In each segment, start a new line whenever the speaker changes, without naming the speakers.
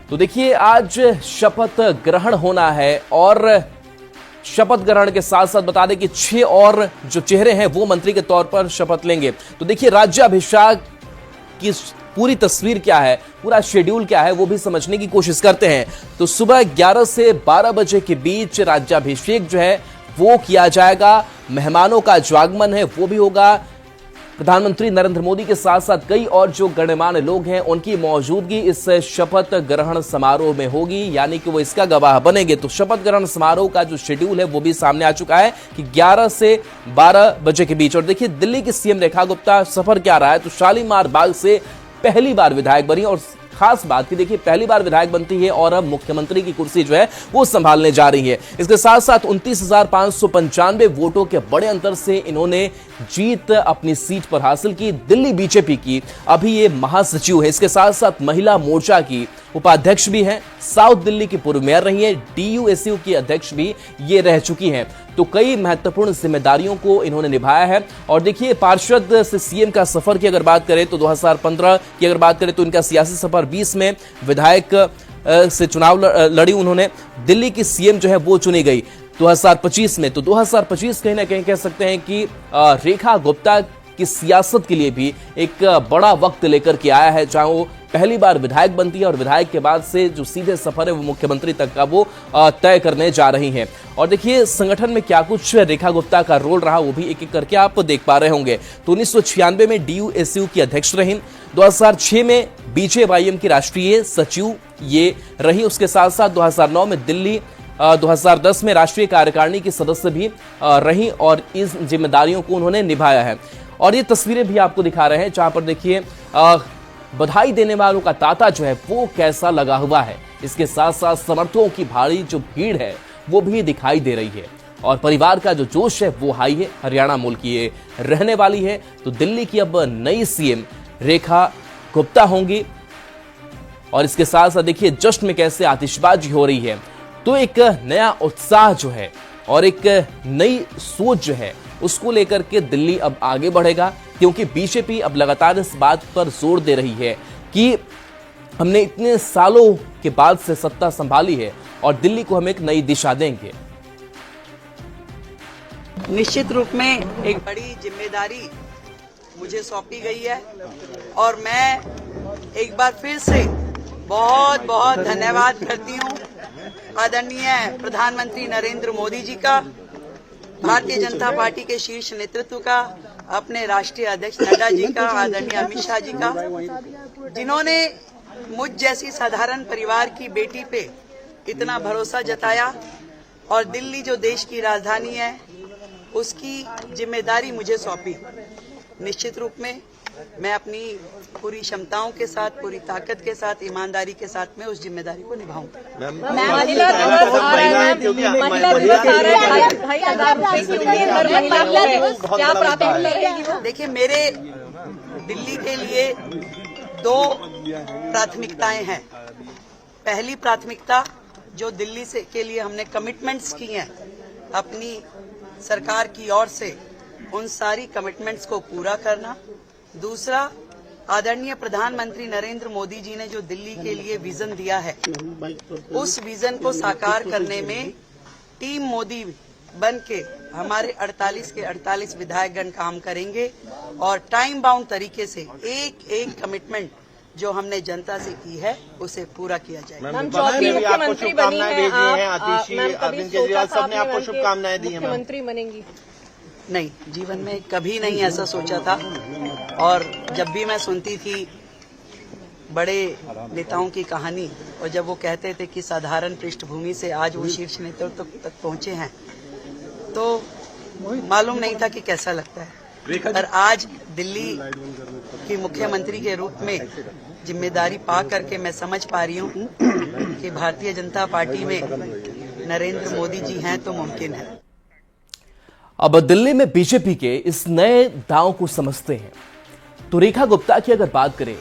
तो देखिए आज शपथ ग्रहण होना है और शपथ ग्रहण के साथ साथ बता दें कि 6 और जो चेहरे हैं वो मंत्री के तौर पर शपथ लेंगे। तो देखिए राज्याभिषेक की पूरी तस्वीर क्या है, पूरा शेड्यूल क्या है, वो भी समझने की कोशिश करते हैं। तो सुबह 11 से 12 बजे के बीच राज्याभिषेक जो है वो किया जाएगा। मेहमानों का जो आगमन है वो भी होगा। प्रधानमंत्री नरेंद्र मोदी के साथ साथ कई और जो गणमान्य लोग हैं उनकी मौजूदगी इस शपथ ग्रहण समारोह में होगी, यानी कि वो इसका गवाह बनेंगे। तो शपथ ग्रहण समारोह का जो शेड्यूल है वो भी सामने आ चुका है कि 11 से 12 बजे के बीच। और देखिए दिल्ली की सीएम रेखा गुप्ता सफर क्या रहा है, तो शालीमार बाग से पहली बार विधायक बनी और खास बात की देखिए पहली बार विधायक बनती है और अब मुख्यमंत्री की कुर्सी जो है वो संभालने जा रही है। इसके साथ साथ 29,595 वोटों के बड़े अंतर से इन्होंने जीत अपनी सीट पर हासिल की। दिल्ली बीजेपी की अभी ये महासचिव है। इसके साथ साथ महिला मोर्चा की उपाध्यक्ष भी हैं, साउथ दिल्ली की पूर्व मेयर रही है, DUSU की अध्यक्ष भी ये रह चुकी हैं। तो कई महत्वपूर्ण जिम्मेदारियों को इन्होंने निभाया है। और देखिए पार्षद से सीएम का सफर की अगर बात करें तो 2015 की अगर बात करें तो इनका सियासी सफर 20 में विधायक से चुनाव लड़ी उन्होंने। दिल्ली की सीएम जो है वो चुनी गई 2025 में। तो 2025 कहीं ना कहीं कह सकते हैं कि रेखा गुप्ता की सियासत के लिए भी एक बड़ा वक्त लेकर के आया है, जहां वो पहली बार विधायक बनती है और विधायक के बाद से जो सीधे सफर है वो मुख्यमंत्री तक का वो तय करने जा रही हैं। और देखिए संगठन में क्या कुछ रेखा गुप्ता का रोल रहा वो भी एक एक करके आप देख पा रहे होंगे। तो 1996 में DUSU की अध्यक्ष रही, 2006 में BJYM की राष्ट्रीय सचिव ये रही। उसके साथ साथ 2009 में दिल्ली 2010 में राष्ट्रीय कार्यकारिणी की सदस्य भी रही और इस जिम्मेदारियों को उन्होंने निभाया है। और ये तस्वीरें भी आपको दिखा रहे हैं जहां पर देखिए बधाई देने वालों का तांता जो है वो कैसा लगा हुआ है। इसके साथ साथ समर्थकों की भारी जो भीड़ है वो भी दिखाई दे रही है और परिवार का जो जोश है वो हाई है। हरियाणा मूल की ये रहने वाली है। तो दिल्ली की अब नई सीएम रेखा गुप्ता होंगी और इसके साथ साथ देखिए जश्न में कैसे आतिशबाजी हो रही है। तो एक नया उत्साह जो है और एक नई सोच जो है उसको लेकर के दिल्ली अब आगे बढ़ेगा, क्योंकि बीजेपी अब लगातार इस बात पर जोर दे रही है कि हमने इतने सालों के बाद से सत्ता संभाली है और दिल्ली को हम एक नई दिशा देंगे।
निश्चित रूप में एक बड़ी जिम्मेदारी मुझे सौंपी गई है और मैं एक बार फिर से बहुत बहुत धन्यवाद करती हूँ आदरणीय प्रधानमंत्री नरेंद्र मोदी जी का, भारतीय जनता पार्टी के शीर्ष नेतृत्व का, अपने राष्ट्रीय अध्यक्ष नड्डा जी का, आदरणीय अमित शाह जी का, जिन्होंने मुझ जैसी साधारण परिवार की बेटी पे इतना भरोसा जताया और दिल्ली जो देश की राजधानी है उसकी जिम्मेदारी मुझे सौंपी। निश्चित रूप में मैं अपनी पूरी क्षमताओं के साथ, पूरी ताकत के साथ, ईमानदारी के साथ में उस जिम्मेदारी को निभाऊंगा। देखिए मेरे दिल्ली के लिए 2 प्राथमिकताएं हैं। पहली प्राथमिकता जो दिल्ली से के लिए हमने कमिटमेंट्स की हैं अपनी सरकार की ओर से, उन सारी कमिटमेंट्स को पूरा करना। दूसरा, आदरणीय प्रधानमंत्री नरेंद्र मोदी जी ने जो दिल्ली के लिए विजन दिया है उस विजन को साकार करने में टीम मोदी बन के हमारे 48 के 48 विधायकगण काम करेंगे और टाइम बाउंड तरीके से एक एक कमिटमेंट जो हमने जनता से की है उसे पूरा किया जाएगा।
मैम चौथी मुख्यमंत्री बनी है आप, मैम कभी सोचा था आपने शुभकामनाएं दी हैं मुख्यमंत्री बनेंगी?
नहीं, जीवन में कभी नहीं ऐसा सोचा था। और जब भी मैं सुनती थी बड़े नेताओं की कहानी और जब वो कहते थे कि साधारण पृष्ठभूमि से आज वो शीर्ष नेतृत्व तक पहुंचे हैं, तो मालूम नहीं था कि कैसा लगता है। पर आज दिल्ली की मुख्यमंत्री के रूप में जिम्मेदारी पा करके मैं समझ पा रही हूँ कि भारतीय जनता पार्टी में नरेंद्र मोदी जी हैं तो मुमकिन है।
अब दिल्ली में बीजेपी के इस नए दांव को समझते हैं। तो रेखा गुप्ता की अगर बात करें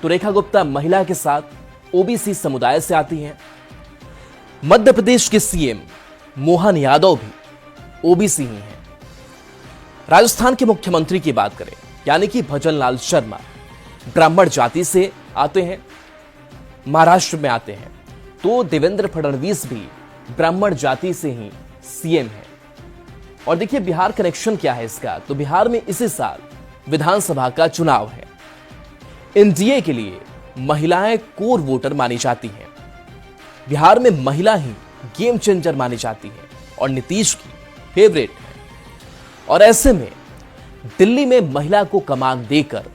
तो रेखा गुप्ता महिला के साथ ओबीसी समुदाय से आती हैं। मध्य प्रदेश के सीएम मोहन यादव भी ओबीसी ही हैं। राजस्थान के मुख्यमंत्री की बात करें यानी कि भजन लाल शर्मा ब्राह्मण जाति से आते हैं। महाराष्ट्र में आते हैं तो देवेंद्र फडणवीस भी ब्राह्मण जाति से ही सीएम है। और देखिए बिहार कनेक्शन क्या है इसका, तो बिहार में इसी साल विधानसभा का चुनाव है। एनडीए के लिए महिलाएं कोर वोटर मानी जाती हैं। बिहार में महिला ही गेम चेंजर मानी जाती है और नीतीश की फेवरेट है। और ऐसे में दिल्ली में महिला को कमान देकर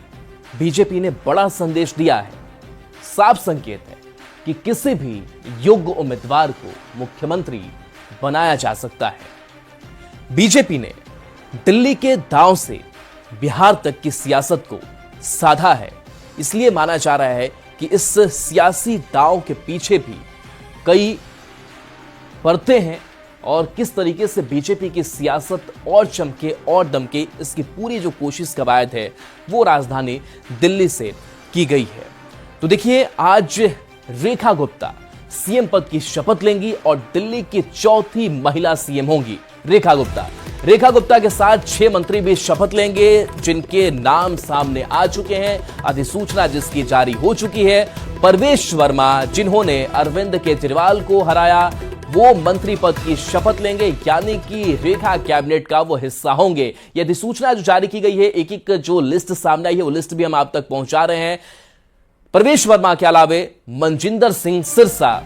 बीजेपी ने बड़ा संदेश दिया है। साफ संकेत है कि किसी भी योग्य उम्मीदवार को मुख्यमंत्री बनाया जा सकता है। बीजेपी ने दिल्ली के दांव से बिहार तक की सियासत को साधा है। इसलिए माना जा रहा है कि इस सियासी दांव के पीछे भी कई परतें हैं और किस तरीके से बीजेपी की सियासत और चमके और दमके, इसकी पूरी जो कोशिश कवायद है वो राजधानी दिल्ली से की गई है। तो देखिए आज रेखा गुप्ता सीएम पद की शपथ लेंगी और दिल्ली की चौथी महिला सीएम होंगी। रेखा गुप्ता के साथ 6 मंत्री भी शपथ लेंगे जिनके नाम सामने आ चुके हैं। अधिसूचना जिसकी जारी हो चुकी है। परवेश वर्मा जिन्होंने अरविंद केजरीवाल को हराया वो मंत्री पद की शपथ लेंगे, यानी कि रेखा कैबिनेट का वो हिस्सा होंगे। ये अधिसूचना जो जारी की गई है, एक एक जो लिस्ट सामने आई है वो लिस्ट भी हम आप तक पहुंचा रहे हैं। परवेश वर्मा के अलावे मनजिंदर सिंह सिरसा,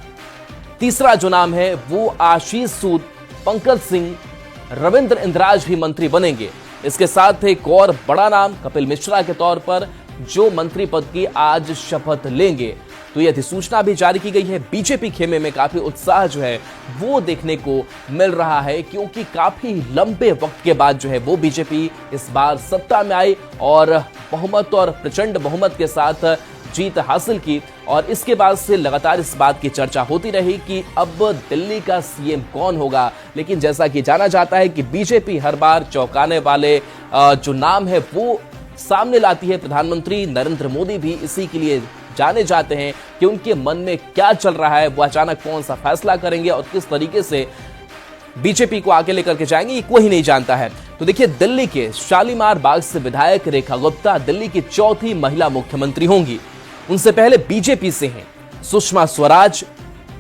तीसरा जो नाम है वो आशीष सूद, पंकज सिंह, रविंद्र इंद्राज भी मंत्री बनेंगे। इसके साथ एक और बड़ा नाम कपिल मिश्रा के तौर पर जो मंत्री पद की आज शपथ लेंगे। तो यह अधिसूचना भी जारी की गई है। बीजेपी खेमे में काफी उत्साह जो है वो देखने को मिल रहा है, क्योंकि काफी लंबे वक्त के बाद जो है वो बीजेपी इस बार सत्ता में आई और बहुमत और प्रचंड बहुमत के साथ जीत हासिल की। और इसके बाद से लगातार इस बात की चर्चा होती रही कि अब दिल्ली का सीएम कौन होगा। लेकिन जैसा कि जाना जाता है कि बीजेपी हर बार चौंकाने वाले जो नाम है वो सामने लाती है। प्रधानमंत्री नरेंद्र मोदी भी इसी के लिए जाने जाते हैं कि उनके मन में क्या चल रहा है, वो अचानक कौन सा फैसला करेंगे और किस तरीके से बीजेपी को आगे लेकर के जाएंगे, ये कोई नहीं जानता है। तो देखिए दिल्ली के शालीमार बाग से विधायक रेखा गुप्ता दिल्ली की चौथी महिला मुख्यमंत्री होंगी। उनसे पहले बीजेपी से हैं सुषमा स्वराज,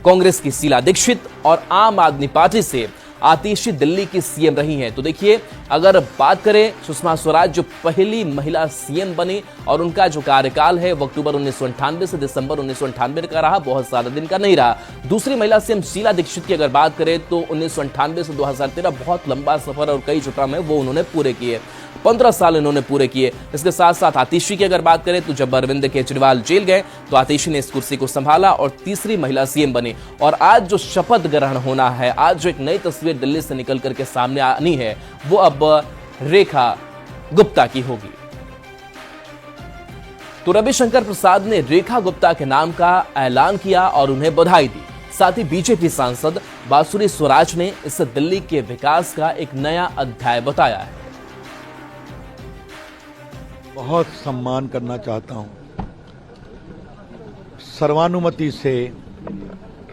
कांग्रेस की शीला दीक्षित और आम आदमी पार्टी से आतिशी दिल्ली की सीएम रही हैं। तो देखिए अगर बात करें सुषमा स्वराज जो पहली महिला सीएम बनी और उनका जो कार्यकाल है वो अक्टूबर 1998 से दिसंबर 1998 का रहा, बहुत ज्यादा दिन का नहीं रहा। दूसरी महिला सीएम शीला दीक्षित की अगर बात करें तो 1998 से 2013 बहुत लंबा सफर और कई जो टर्म है वो उन्होंने पूरे किए, 15 साल इन्होंने पूरे किए। इसके साथ साथ आतिशी की अगर बात करें तो जब अरविंद केजरीवाल जेल गए तो आतिशी ने इस कुर्सी को संभाला और तीसरी महिला सीएम बनी। और आज जो शपथ ग्रहण होना है, आज जो एक नई तस्वीर दिल्ली से निकल करके सामने आनी है वो अब रेखा गुप्ता की होगी। तो रविशंकर प्रसाद ने रेखा गुप्ता के नाम का ऐलान किया और उन्हें बधाई दी। साथ ही बीजेपी सांसद बांसुरी स्वराज ने इसे दिल्ली के विकास का एक नया अध्याय बताया है।
बहुत सम्मान करना चाहता हूं, सर्वानुमति से,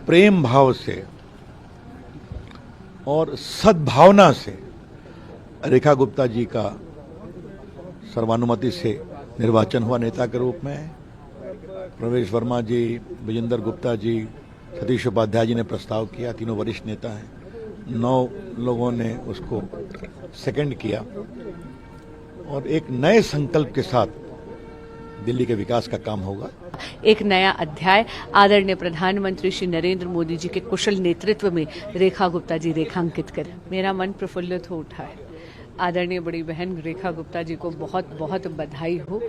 प्रेम भाव से और सद्भावना से रेखा गुप्ता जी का सर्वानुमति से निर्वाचन हुआ नेता के रूप में। प्रवेश वर्मा जी, विजेंद्र गुप्ता जी, सतीश उपाध्याय जी ने प्रस्ताव किया, तीनों वरिष्ठ नेता हैं। 9 लोगों ने उसको सेकंड किया और एक नए संकल्प के साथ दिल्ली के विकास का काम होगा।
एक नया अध्याय आदरणीय प्रधानमंत्री श्री नरेंद्र मोदी जी के कुशल नेतृत्व में रेखा गुप्ता जी रेखांकित करें। मेरा मन प्रफुल्लित हो उठा है। आदरणीय बड़ी बहन रेखा गुप्ता जी को बहुत बहुत बधाई हो।